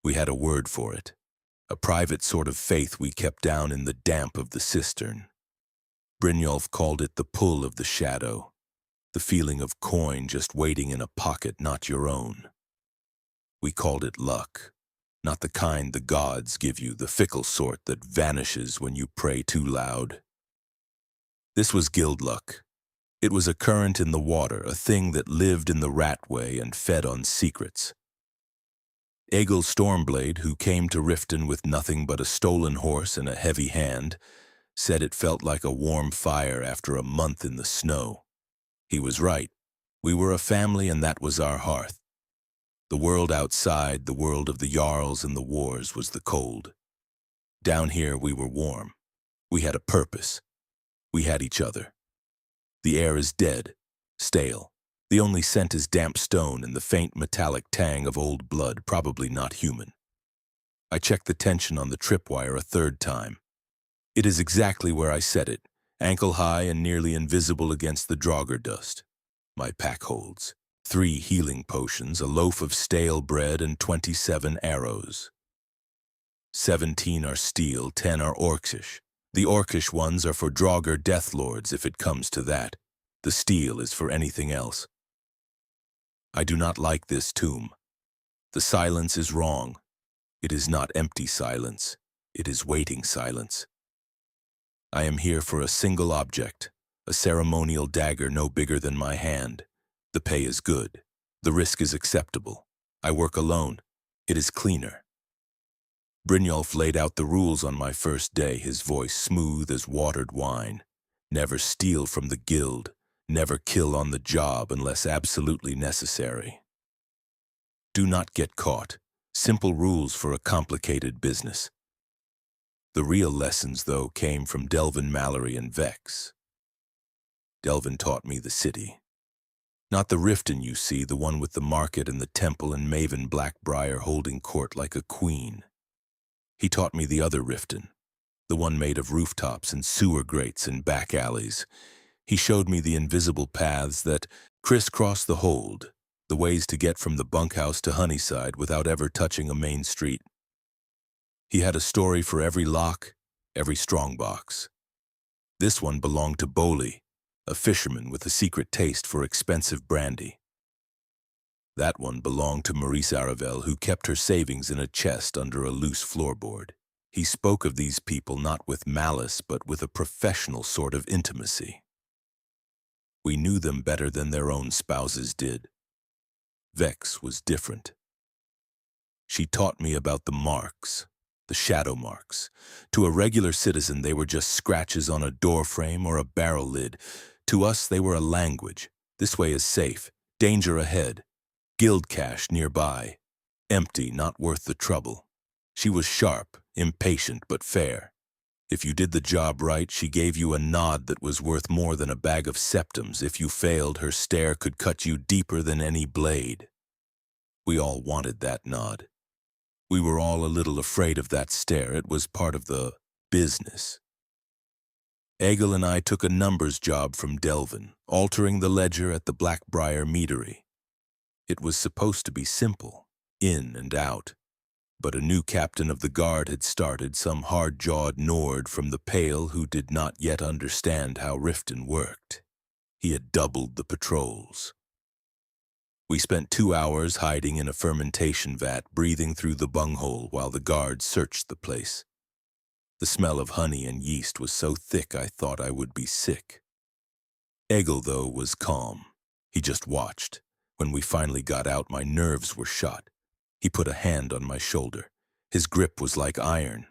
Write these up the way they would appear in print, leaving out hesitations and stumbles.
We had a word for it, a private sort of faith we kept down in the damp of the cistern. Brynjolf called it the pull of the shadow, the feeling of coin just waiting in a pocket not your own. We called it luck, not the kind the gods give you, the fickle sort that vanishes when you pray too loud. This was guild luck. It was a current in the water, a thing that lived in the ratway and fed on secrets. Egil Stormblade, who came to Riften with nothing but a stolen horse and a heavy hand, said it felt like a warm fire after a month in the snow. He was right. We were a family, and that was our hearth. The world outside, the world of the Jarls and the wars, was the cold. Down here we were warm. We had a purpose. We had each other. The air is dead, stale. The only scent is damp stone and the faint metallic tang of old blood, probably not human. I checked the tension on the tripwire a third time. It is exactly where I set it, ankle high and nearly invisible against the Draugr dust. My pack holds 3 healing potions, a loaf of stale bread, and 27 arrows. 17 are steel, 10 are Orcish. The Orcish ones are for Draugr death lords if it comes to that. The steel is for anything else. I do not like this tomb. The silence is wrong. It is not empty silence. It is waiting silence. I am here for a single object, a ceremonial dagger no bigger than my hand. The pay is good. The risk is acceptable. I work alone. It is cleaner. Brynjolf laid out the rules on my first day, his voice smooth as watered wine. Never steal from the guild. Never kill on the job unless absolutely necessary. Do not get caught. Simple rules for a complicated business. The real lessons, though, came from Delvin Mallory and Vex. Delvin taught me the city. Not the Riften you see, the one with the market and the temple and Maven Blackbriar holding court like a queen. He taught me the other Riften, the one made of rooftops and sewer grates and back alleys. He showed me the invisible paths that crisscross the hold, the ways to get from the bunkhouse to Honeyside without ever touching a main street. He had a story for every lock, every strongbox. This one belonged to Boley, a fisherman with a secret taste for expensive brandy. That one belonged to Maurice Aravel, who kept her savings in a chest under a loose floorboard. He spoke of these people not with malice, but with a professional sort of intimacy. We knew them better than their own spouses did. Vex was different. She taught me about the marks, the shadow marks. To a regular citizen, they were just scratches on a doorframe or a barrel lid. To us, they were a language. This way is safe. Danger ahead. Guild cash nearby. Empty, not worth the trouble. She was sharp, impatient, but fair. If you did the job right, she gave you a nod that was worth more than a bag of septums. If you failed, her stare could cut you deeper than any blade. We all wanted that nod. We were all a little afraid of that stare. It was part of the business. Egil and I took a numbers job from Delvin, altering the ledger at the Blackbriar meadery. It was supposed to be simple, in and out. But a new captain of the guard had started, some hard-jawed Nord from the Pale who did not yet understand how Riften worked. He had doubled the patrols. We spent 2 hours hiding in a fermentation vat, breathing through the bunghole while the guards searched the place. The smell of honey and yeast was so thick I thought I would be sick. Egil, though, was calm. He just watched. When we finally got out, my nerves were shot. He put a hand on my shoulder. His grip was like iron.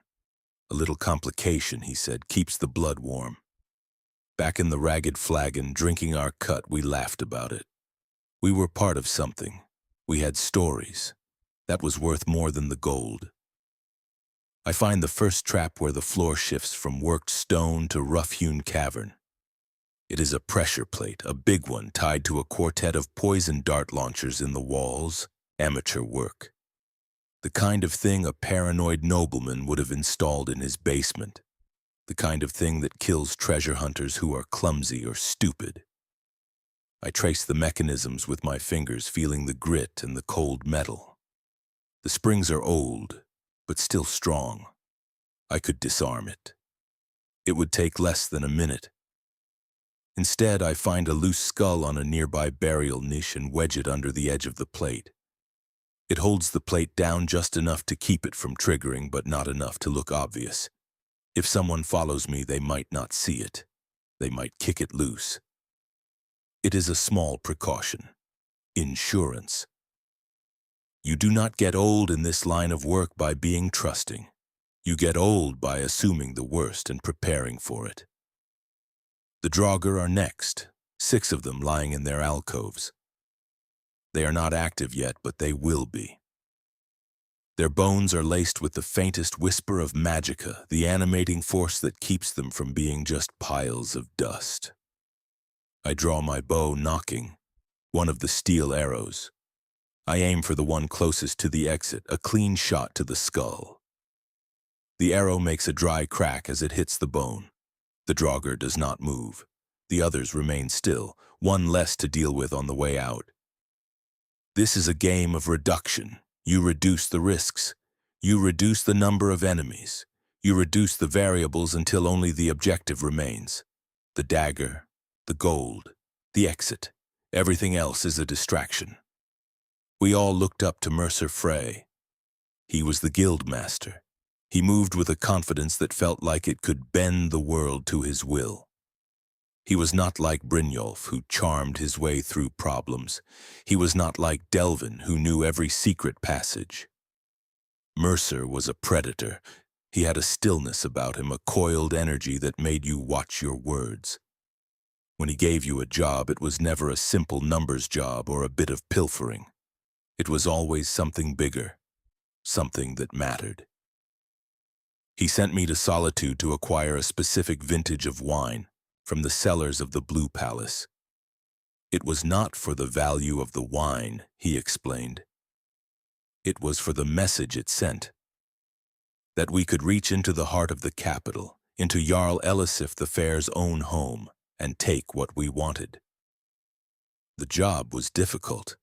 A little complication, he said, keeps the blood warm. Back in the ragged flagon, drinking our cut, we laughed about it. We were part of something. We had stories. That was worth more than the gold. I find the first trap where the floor shifts from worked stone to rough-hewn cavern. It is a pressure plate, a big one tied to a quartet of poison dart launchers in the walls. Amateur work. The kind of thing a paranoid nobleman would have installed in his basement. The kind of thing that kills treasure hunters who are clumsy or stupid. I traced the mechanisms with my fingers, feeling the grit and the cold metal. The springs are old, but still strong. I could disarm it. It would take less than a minute. Instead, I find a loose skull on a nearby burial niche and wedge it under the edge of the plate. It holds the plate down just enough to keep it from triggering, but not enough to look obvious. If someone follows me, they might not see it. They might kick it loose. It is a small precaution. Insurance. You do not get old in this line of work by being trusting. You get old by assuming the worst and preparing for it. The Draugr are next, 6 of them lying in their alcoves. They are not active yet, but they will be. Their bones are laced with the faintest whisper of magicka, the animating force that keeps them from being just piles of dust. I draw my bow, nocking one of the steel arrows. I aim for the one closest to the exit, a clean shot to the skull. The arrow makes a dry crack as it hits the bone. The Draugr does not move. The others remain still, one less to deal with on the way out. This is a game of reduction. You reduce the risks. You reduce the number of enemies. You reduce the variables until only the objective remains. The dagger, the gold, the exit. Everything else is a distraction. We all looked up to Mercer Frey. He was the guild master. He moved with a confidence that felt like it could bend the world to his will. He was not like Brynjolf, who charmed his way through problems. He was not like Delvin, who knew every secret passage. Mercer was a predator. He had a stillness about him, a coiled energy that made you watch your words. When he gave you a job, it was never a simple numbers job or a bit of pilfering. It was always something bigger, something that mattered. He sent me to Solitude to acquire a specific vintage of wine from the cellars of the Blue Palace. It was not for the value of the wine, he explained. It was for the message it sent. That we could reach into the heart of the capital, into Jarl Elisif the Fair's own home, and take what we wanted. The job was difficult.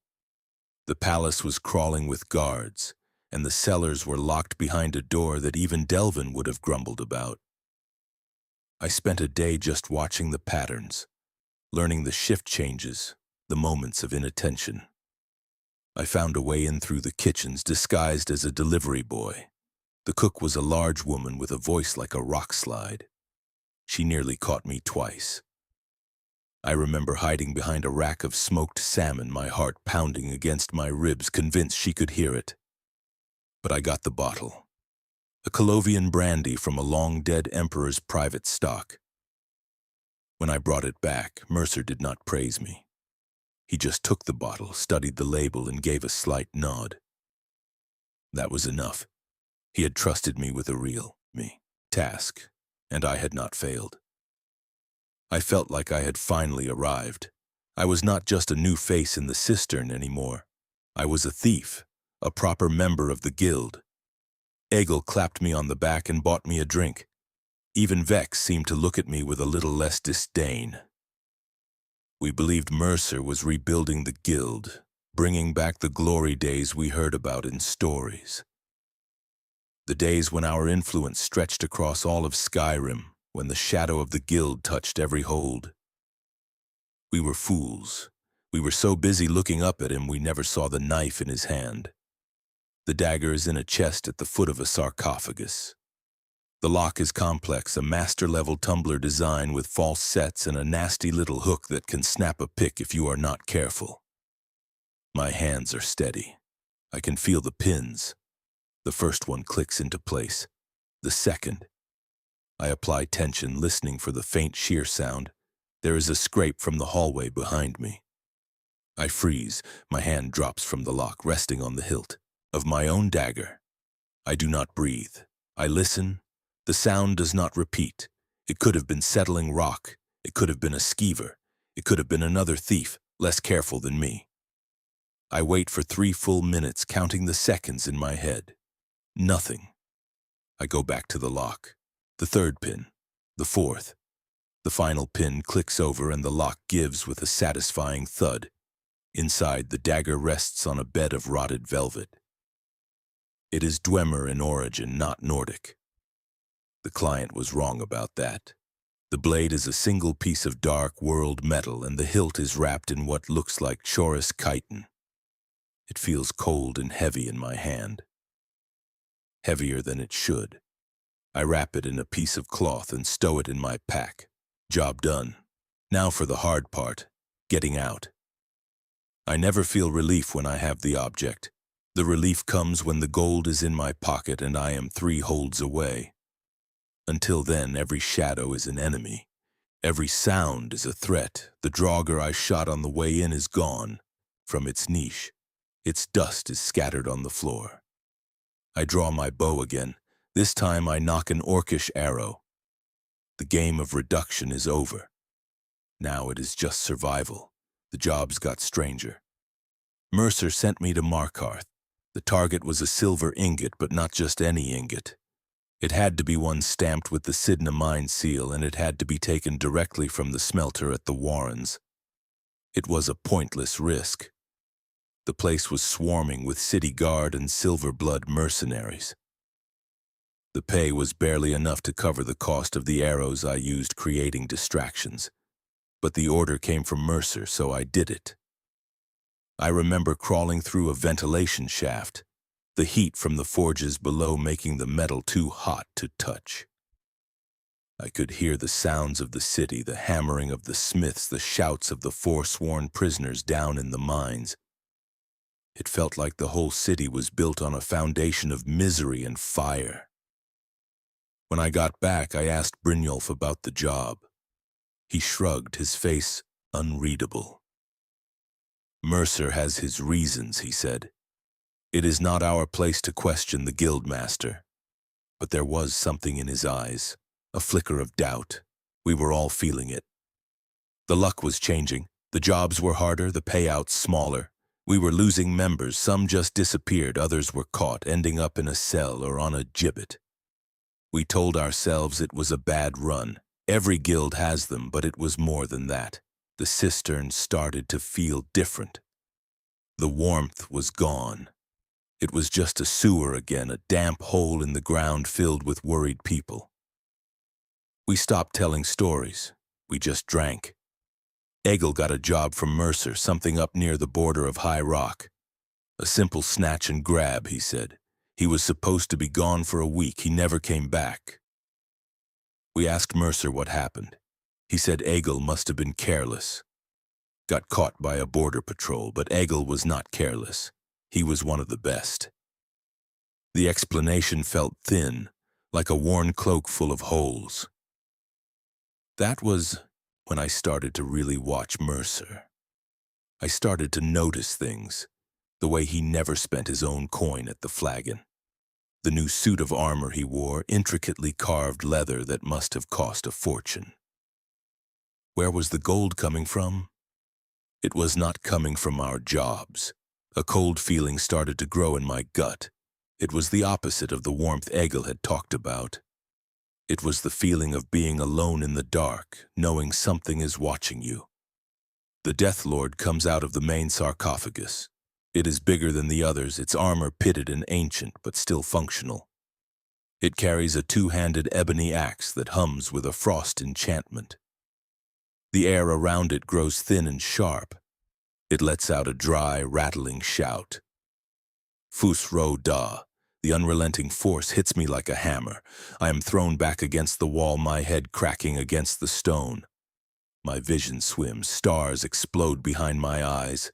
The palace was crawling with guards, and the cellars were locked behind a door that even Delvin would have grumbled about. I spent a day just watching the patterns, learning the shift changes, the moments of inattention. I found a way in through the kitchens disguised as a delivery boy. The cook was a large woman with a voice like a rock slide. She nearly caught me twice. I remember hiding behind a rack of smoked salmon, my heart pounding against my ribs, convinced she could hear it. But I got the bottle. A Colovian brandy from a long-dead emperor's private stock. When I brought it back, Mercer did not praise me. He just took the bottle, studied the label, and gave a slight nod. That was enough. He had trusted me with a real task, and I had not failed. I felt like I had finally arrived. I was not just a new face in the cistern anymore. I was a thief, a proper member of the guild. Egil clapped me on the back and bought me a drink. Even Vex seemed to look at me with a little less disdain. We believed Mercer was rebuilding the guild, bringing back the glory days we heard about in stories. The days when our influence stretched across all of Skyrim, when the shadow of the guild touched every hold. We were fools. We were so busy looking up at him we never saw the knife in his hand. The dagger is in a chest at the foot of a sarcophagus. The lock is complex, a master-level tumbler design with false sets and a nasty little hook that can snap a pick if you are not careful. My hands are steady. I can feel the pins. The first one clicks into place. The second. I apply tension, listening for the faint shear sound. There is a scrape from the hallway behind me. I freeze. My hand drops from the lock, resting on the hilt of my own dagger. I do not breathe. I listen. The sound does not repeat. It could have been settling rock. It could have been a skeever. It could have been another thief, less careful than me. I wait for 3 full minutes, counting the seconds in my head. Nothing. I go back to the lock. The third pin. The fourth. The final pin clicks over and the lock gives with a satisfying thud. Inside, the dagger rests on a bed of rotted velvet. It is Dwemer in origin, not Nordic. The client was wrong about that. The blade is a single piece of dark world metal, and the hilt is wrapped in what looks like chorus chitin. It feels cold and heavy in my hand. Heavier than it should. I wrap it in a piece of cloth and stow it in my pack. Job done. Now for the hard part, getting out. I never feel relief when I have the object. The relief comes when the gold is in my pocket and I am 3 holds away. Until then, every shadow is an enemy. Every sound is a threat. The draugr I shot on the way in is gone from its niche. Its dust is scattered on the floor. I draw my bow again. This time I knock an orcish arrow. The game of reduction is over. Now it is just survival. The job's got stranger. Mercer sent me to Markarth. The target was a silver ingot, but not just any ingot. It had to be one stamped with the Sidna mine seal, and it had to be taken directly from the smelter at the Warrens. It was a pointless risk. The place was swarming with city guard and silver blood mercenaries. The pay was barely enough to cover the cost of the arrows I used creating distractions. But the order came from Mercer, so I did it. I remember crawling through a ventilation shaft, the heat from the forges below making the metal too hot to touch. I could hear the sounds of the city, the hammering of the smiths, the shouts of the forsworn prisoners down in the mines. It felt like the whole city was built on a foundation of misery and fire. When I got back, I asked Brynjolf about the job. He shrugged, his face unreadable. Mercer has his reasons, he said. It is not our place to question the guildmaster. But there was something in his eyes, a flicker of doubt. We were all feeling it. The luck was changing. The jobs were harder, the payouts smaller. We were losing members. Some just disappeared, others were caught, ending up in a cell or on a gibbet. We told ourselves it was a bad run. Every guild has them, but it was more than that. The cistern started to feel different. The warmth was gone. It was just a sewer again, a damp hole in the ground filled with worried people. We stopped telling stories. We just drank. Egil got a job from Mercer, something up near the border of High Rock. A simple snatch and grab, he said. He was supposed to be gone for a week. He never came back. We asked Mercer what happened. He said Egil must have been careless. Got caught by a border patrol, but Egil was not careless. He was one of the best. The explanation felt thin, like a worn cloak full of holes. That was when I started to really watch Mercer. I started to notice things, the way he never spent his own coin at the flagon. The new suit of armor he wore, intricately carved leather that must have cost a fortune. Where was the gold coming from? It was not coming from our jobs. A cold feeling started to grow in my gut. It was the opposite of the warmth Egil had talked about. It was the feeling of being alone in the dark, knowing something is watching you. The Death Lord comes out of the main sarcophagus. It is bigger than the others, its armor pitted and ancient, but still functional. It carries a 2-handed ebony axe that hums with a frost enchantment. The air around it grows thin and sharp. It lets out a dry, rattling shout. Fus Ro Da, the unrelenting force hits me like a hammer. I am thrown back against the wall, my head cracking against the stone. My vision swims, stars explode behind my eyes.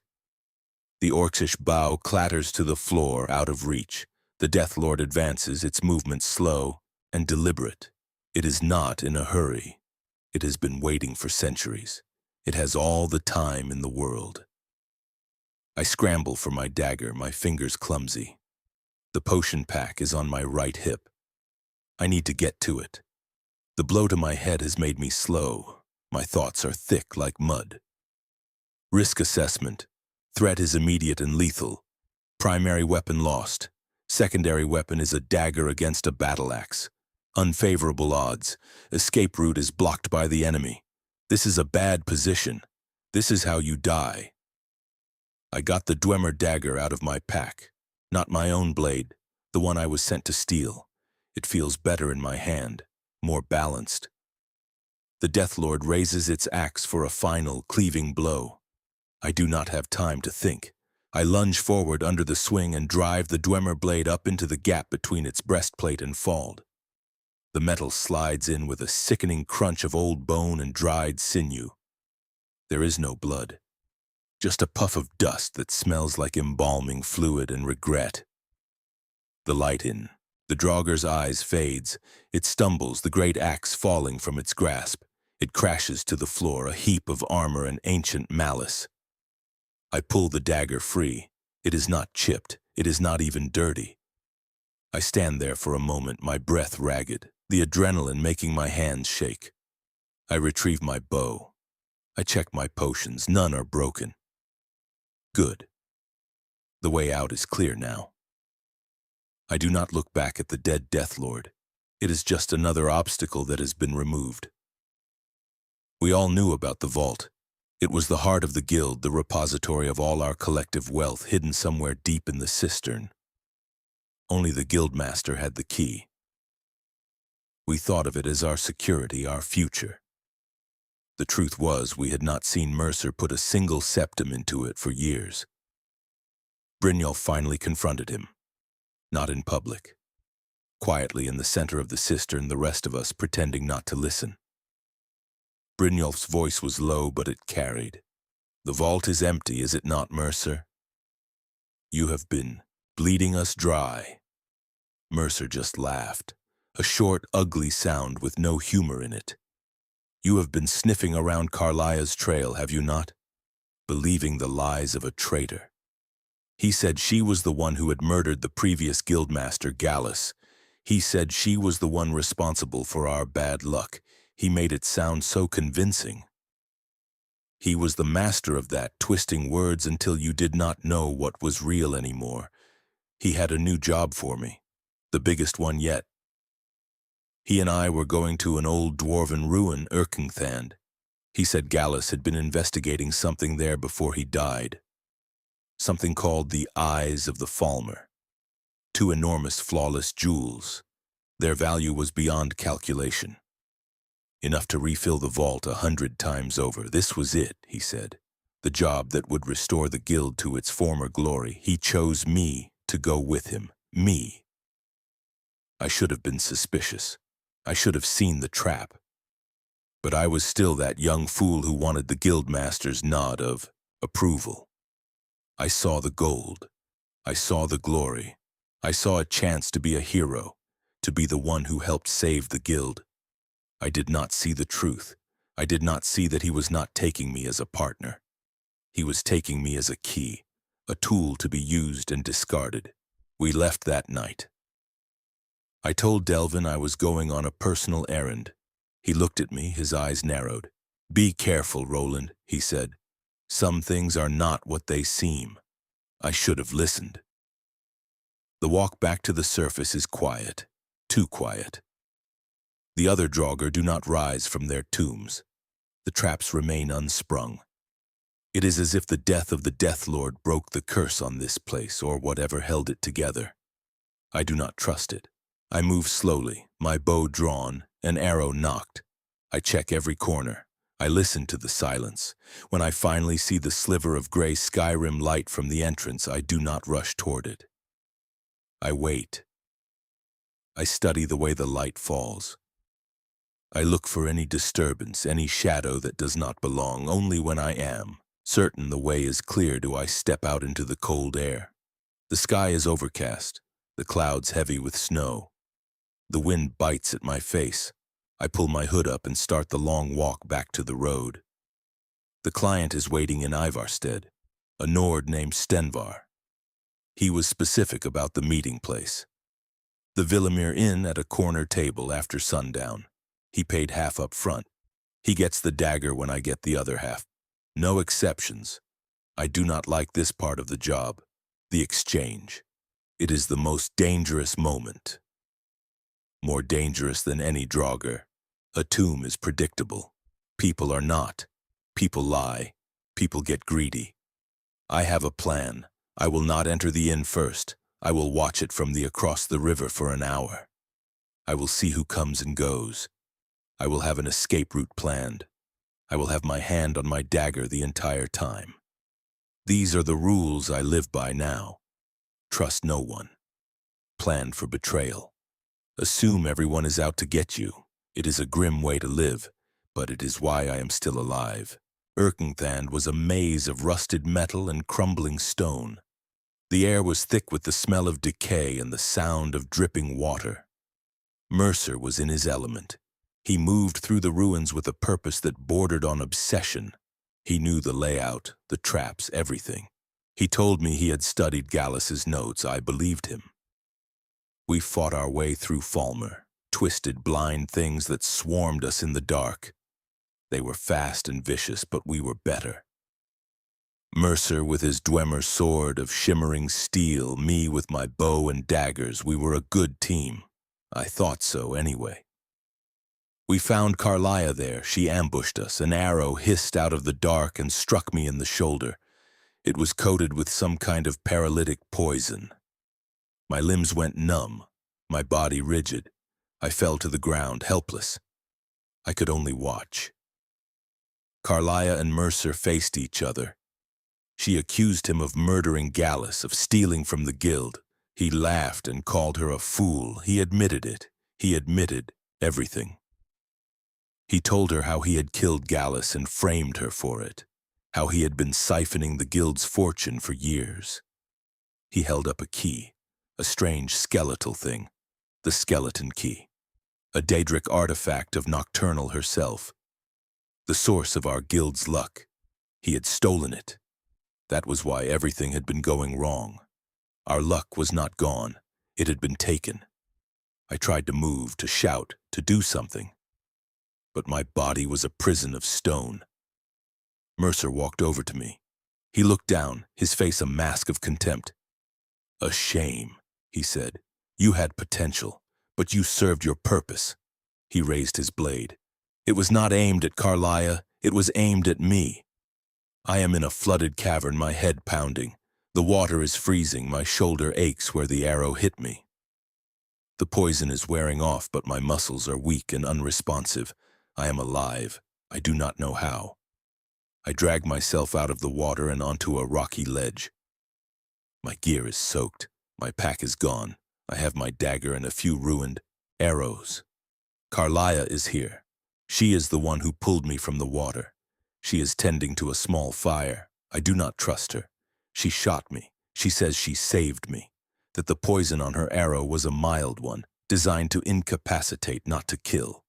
The orcish bow clatters to the floor, out of reach. The Death Lord advances, its movement slow and deliberate. It is not in a hurry. It has been waiting for centuries. It has all the time in the world. I scramble for my dagger, my fingers clumsy. The potion pack is on my right hip. I need to get to it. The blow to my head has made me slow. My thoughts are thick like mud. Risk assessment. Threat is immediate and lethal. Primary weapon lost. Secondary weapon is a dagger against a battle axe. Unfavorable odds. Escape route is blocked by the enemy. This is a bad position. This is how you die. I got the Dwemer dagger out of my pack. Not my own blade. The one I was sent to steal. It feels better in my hand, more balanced. The Death Lord raises its axe for a final, cleaving blow. I do not have time to think. I lunge forward under the swing and drive the Dwemer blade up into the gap between its breastplate and fald. The metal slides in with a sickening crunch of old bone and dried sinew. There is no blood, just a puff of dust that smells like embalming fluid and regret. The light in. The Draugur's eyes fades. It stumbles, the great axe falling from its grasp. It crashes to the floor, a heap of armor and ancient malice. I pull the dagger free. It is not chipped. It is not even dirty. I stand there for a moment, my breath ragged, the adrenaline making my hands shake. I retrieve my bow. I check my potions. None are broken. Good. The way out is clear now. I do not look back at the dead Death Lord. It is just another obstacle that has been removed. We all knew about the vault. It was the heart of the guild, the repository of all our collective wealth hidden somewhere deep in the cistern. Only the guildmaster had the key. We thought of it as our security, our future. The truth was, we had not seen Mercer put a single septim into it for years. Brynjolf finally confronted him. Not in public. Quietly in the center of the cistern, the rest of us pretending not to listen. Brynjolf's voice was low, but it carried. The vault is empty, is it not, Mercer? You have been bleeding us dry. Mercer just laughed, a short, ugly sound with no humor in it. You have been sniffing around Carlia's trail, have you not? Believing the lies of a traitor. He said she was the one who had murdered the previous guildmaster, Gallus. He said she was the one responsible for our bad luck. He made it sound so convincing. He was the master of that, twisting words until you did not know what was real anymore. He had a new job for me, the biggest one yet. He and I were going to an old dwarven ruin, Erkingthand. He said Gallus had been investigating something there before he died. Something called the Eyes of the Falmer. 2 enormous, flawless jewels. Their value was beyond calculation. Enough to refill the vault 100 times over. This was it, he said. The job that would restore the guild to its former glory. He chose me to go with him. Me. I should have been suspicious. I should have seen the trap. But I was still that young fool who wanted the guildmaster's nod of approval. I saw the gold. I saw the glory. I saw a chance to be a hero, to be the one who helped save the guild. I did not see the truth. I did not see that he was not taking me as a partner. He was taking me as a key, a tool to be used and discarded. We left that night. I told Delvin I was going on a personal errand. He looked at me, his eyes narrowed. Be careful, Roland, he said. Some things are not what they seem. I should have listened. The walk back to the surface is quiet, too quiet. The other Draugr do not rise from their tombs. The traps remain unsprung. It is as if the death of the Death Lord broke the curse on this place, or whatever held it together. I do not trust it. I move slowly, my bow drawn, an arrow nocked. I check every corner. I listen to the silence. When I finally see the sliver of gray Skyrim light from the entrance, I do not rush toward it. I wait. I study the way the light falls. I look for any disturbance, any shadow that does not belong. Only when I am certain the way is clear do I step out into the cold air. The sky is overcast, the clouds heavy with snow. The wind bites at my face. I pull my hood up and start the long walk back to the road. The client is waiting in Ivarstead, a Nord named Stenvar. He was specific about the meeting place. The Villamere Inn at a corner table after sundown. He paid half up front. He gets the dagger when I get the other half. No exceptions. I do not like this part of the job, the exchange. It is the most dangerous moment. More dangerous than any Draugr. A tomb is predictable. People are not. People lie. People get greedy. I have a plan. I will not enter the inn first. I will watch it from across the river for an hour. I will see who comes and goes. I will have an escape route planned. I will have my hand on my dagger the entire time. These are the rules I live by now. Trust no one. Plan for betrayal. Assume everyone is out to get you. It is a grim way to live, but it is why I am still alive. Erkenthand was a maze of rusted metal and crumbling stone. The air was thick with the smell of decay and the sound of dripping water. Mercer was in his element. He moved through the ruins with a purpose that bordered on obsession. He knew the layout, the traps, everything. He told me he had studied Gallus's notes. I believed him. We fought our way through Falmer, twisted, blind things that swarmed us in the dark. They were fast and vicious, but we were better. Mercer with his Dwemer sword of shimmering steel, me with my bow and daggers, we were a good team. I thought so anyway. We found Carlia there. She ambushed us. An arrow hissed out of the dark and struck me in the shoulder. It was coated with some kind of paralytic poison. My limbs went numb, my body rigid. I fell to the ground, helpless. I could only watch. Carlia and Mercer faced each other. She accused him of murdering Gallus, of stealing from the guild. He laughed and called her a fool. He admitted it. He admitted everything. He told her how he had killed Gallus and framed her for it, how he had been siphoning the guild's fortune for years. He held up a key, a strange skeletal thing, the skeleton key, a Daedric artifact of Nocturnal herself, the source of our guild's luck. He had stolen it. That was why everything had been going wrong. Our luck was not gone. It had been taken. I tried to move, to shout, to do something. But my body was a prison of stone. Mercer walked over to me. He looked down, his face a mask of contempt. "A shame," he said. "You had potential, but you served your purpose." He raised his blade. It was not aimed at Carlia, it was aimed at me. I am in a flooded cavern, my head pounding. The water is freezing, my shoulder aches where the arrow hit me. The poison is wearing off, but my muscles are weak and unresponsive. I am alive. I do not know how. I drag myself out of the water and onto a rocky ledge. My gear is soaked. My pack is gone. I have my dagger and a few ruined arrows. Carlia is here. She is the one who pulled me from the water. She is tending to a small fire. I do not trust her. She shot me. She says she saved me, that the poison on her arrow was a mild one, designed to incapacitate, not to kill.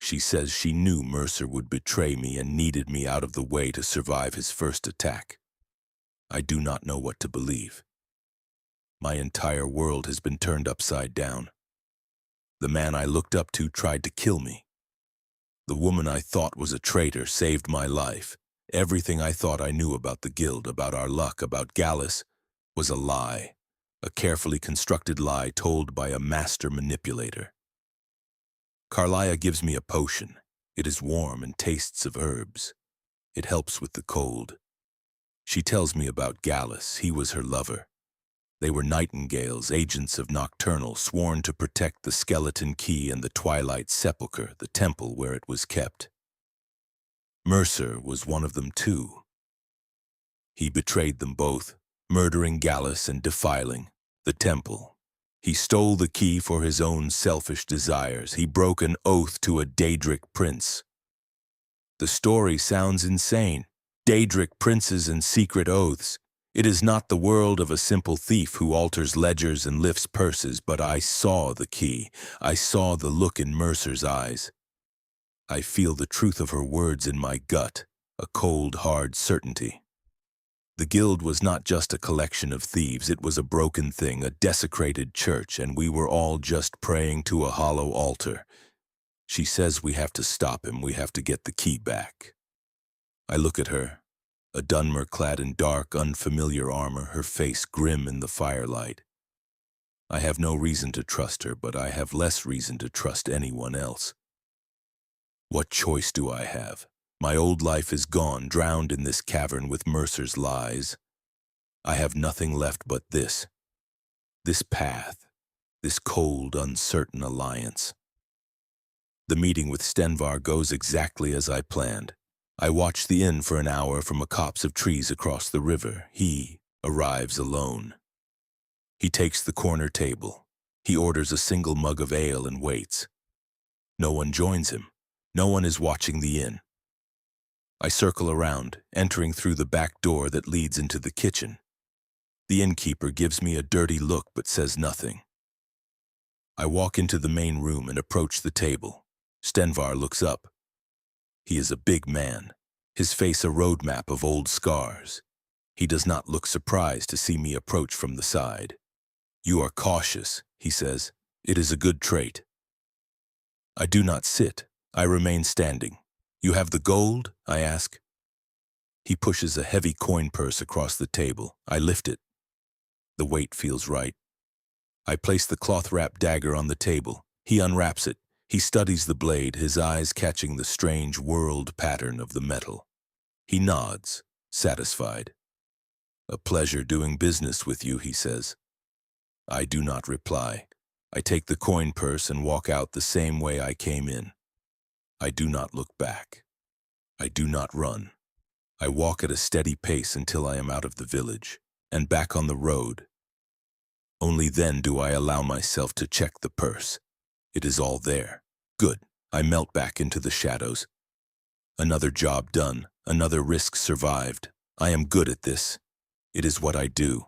She says she knew Mercer would betray me and needed me out of the way to survive his first attack. I do not know what to believe. My entire world has been turned upside down. The man I looked up to tried to kill me. The woman I thought was a traitor saved my life. Everything I thought I knew about the guild, about our luck, about Gallus, was a lie. A carefully constructed lie told by a master manipulator. Carlia gives me a potion. It is warm and tastes of herbs. It helps with the cold. She tells me about Gallus. He was her lover. They were nightingales, agents of Nocturnal, sworn to protect the skeleton key and the Twilight Sepulchre, the temple where it was kept. Mercer was one of them too. He betrayed them both, murdering Gallus and defiling the temple. He stole the key for his own selfish desires. He broke an oath to a Daedric prince. The story sounds insane. Daedric princes and secret oaths. It is not the world of a simple thief who alters ledgers and lifts purses, but I saw the key. I saw the look in Mercer's eyes. I feel the truth of her words in my gut, a cold, hard certainty. The guild was not just a collection of thieves, it was a broken thing, a desecrated church, and we were all just praying to a hollow altar. She says we have to stop him, we have to get the key back. I look at her, a Dunmer clad in dark, unfamiliar armor, her face grim in the firelight. I have no reason to trust her, but I have less reason to trust anyone else. What choice do I have? My old life is gone, drowned in this cavern with Mercer's lies. I have nothing left but this. this path, this cold, uncertain alliance. The meeting with Stenvar goes exactly as I planned. I watch the inn for an hour from a copse of trees across the river. He arrives alone. He takes the corner table. He orders a single mug of ale and waits. No one joins him. No one is watching the inn. I circle around, entering through the back door that leads into the kitchen. The innkeeper gives me a dirty look but says nothing. I walk into the main room and approach the table. Stenvar looks up. He is a big man, his face a roadmap of old scars. He does not look surprised to see me approach from the side. "You are cautious," he says. "It is a good trait." I do not sit. I remain standing. "You have the gold?" I ask. He pushes a heavy coin purse across the table. I lift it. The weight feels right. I place the cloth-wrapped dagger on the table. He unwraps it. He studies the blade, his eyes catching the strange whorled pattern of the metal. He nods, satisfied. "A pleasure doing business with you," he says. I do not reply. I take the coin purse and walk out the same way I came in. I do not look back. I do not run. I walk at a steady pace until I am out of the village and back on the road. Only then do I allow myself to check the purse. It is all there. Good. I melt back into the shadows. Another job done. Another risk survived. I am good at this. It is what I do.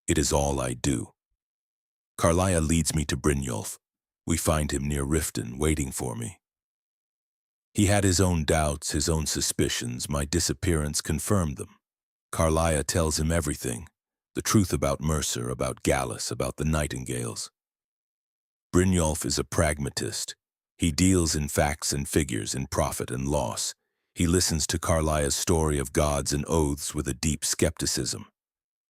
It is all I do. Carlia leads me to Brynjolf. We find him near Riften, waiting for me. He had his own doubts, his own suspicions. My disappearance confirmed them. Carlia tells him everything. The truth about Mercer, about Gallus, about the Nightingales. Brynjolf is a pragmatist. He deals in facts and figures, in profit and loss. He listens to Carlia's story of gods and oaths with a deep skepticism.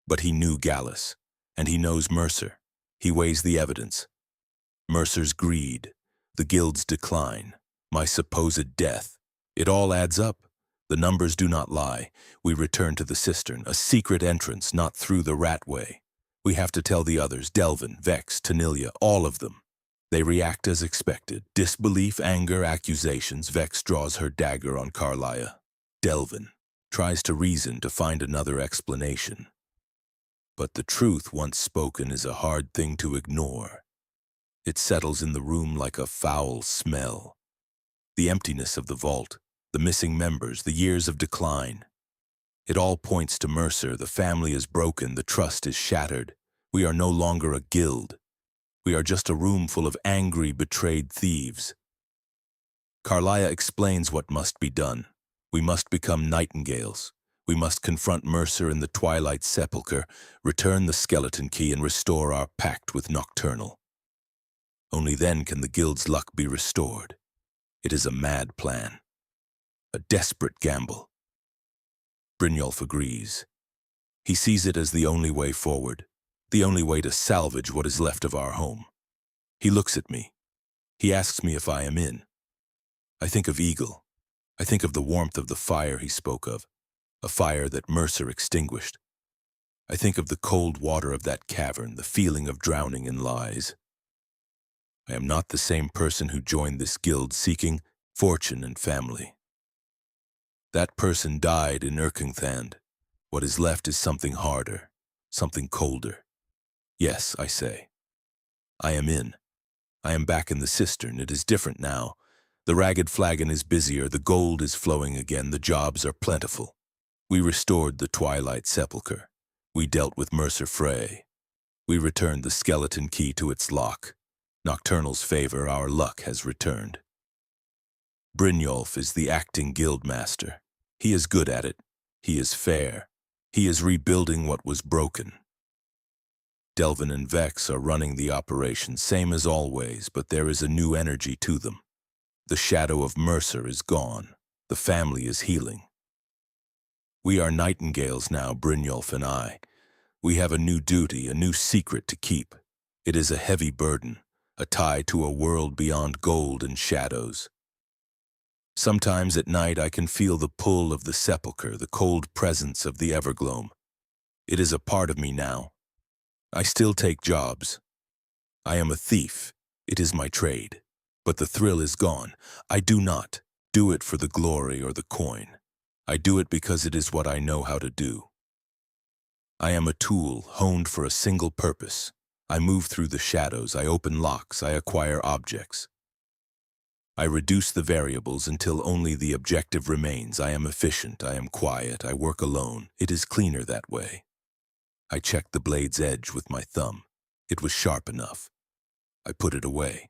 But he knew Gallus, and he knows Mercer. He weighs the evidence. Mercer's greed, the guild's decline, my supposed death. It all adds up. The numbers do not lie. We return to the cistern, a secret entrance, not through the rat way. We have to tell the others, Delvin, Vex, Tanilia, all of them. They react as expected. Disbelief, anger, accusations. Vex draws her dagger on Carlia. Delvin tries to reason to find another explanation. But the truth, once spoken, is a hard thing to ignore. It settles in the room like a foul smell. The emptiness of the vault, the missing members, the years of decline. It all points to Mercer. The family is broken, the trust is shattered. We are no longer a guild. We are just a room full of angry, betrayed thieves. Carlia explains what must be done. We must become nightingales. We must confront Mercer in the Twilight Sepulchre, return the skeleton key, and restore our pact with Nocturnal. Only then can the guild's luck be restored. It is a mad plan. A desperate gamble. Brynjolf agrees. He sees it as the only way forward, the only way to salvage what is left of our home. He looks at me. He asks me if I am in. I think of Eagle. I think of the warmth of the fire he spoke of, a fire that Mercer extinguished. I think of the cold water of that cavern, the feeling of drowning in lies. I am not the same person who joined this guild seeking fortune and family. That person died in Erkingthand. What is left is something harder, something colder. Yes, I say. I am in. I am back in the cistern. It is different now. The ragged flagon is busier, the gold is flowing again, the jobs are plentiful. We restored the Twilight Sepulchre. We dealt with Mercer Frey. We returned the skeleton key to its lock. Nocturnal's favor, our luck has returned. Brynjolf is the acting guild master. He is good at it. He is fair. He is rebuilding what was broken. Delvin and Vex are running the operation, same as always, but there is a new energy to them. The shadow of Mercer is gone. The family is healing. We are nightingales now, Brynjolf and I. We have a new duty, a new secret to keep. It is a heavy burden, a tie to a world beyond gold and shadows. Sometimes at night I can feel the pull of the sepulchre, the cold presence of the Evergloam. It is a part of me now. I still take jobs. I am a thief. It is my trade. But the thrill is gone. I do not do it for the glory or the coin. I do it because it is what I know how to do. I am a tool honed for a single purpose. I move through the shadows, I open locks, I acquire objects. I reduce the variables until only the objective remains. I am efficient, I am quiet, I work alone. It is cleaner that way. I checked the blade's edge with my thumb. It was sharp enough. I put it away.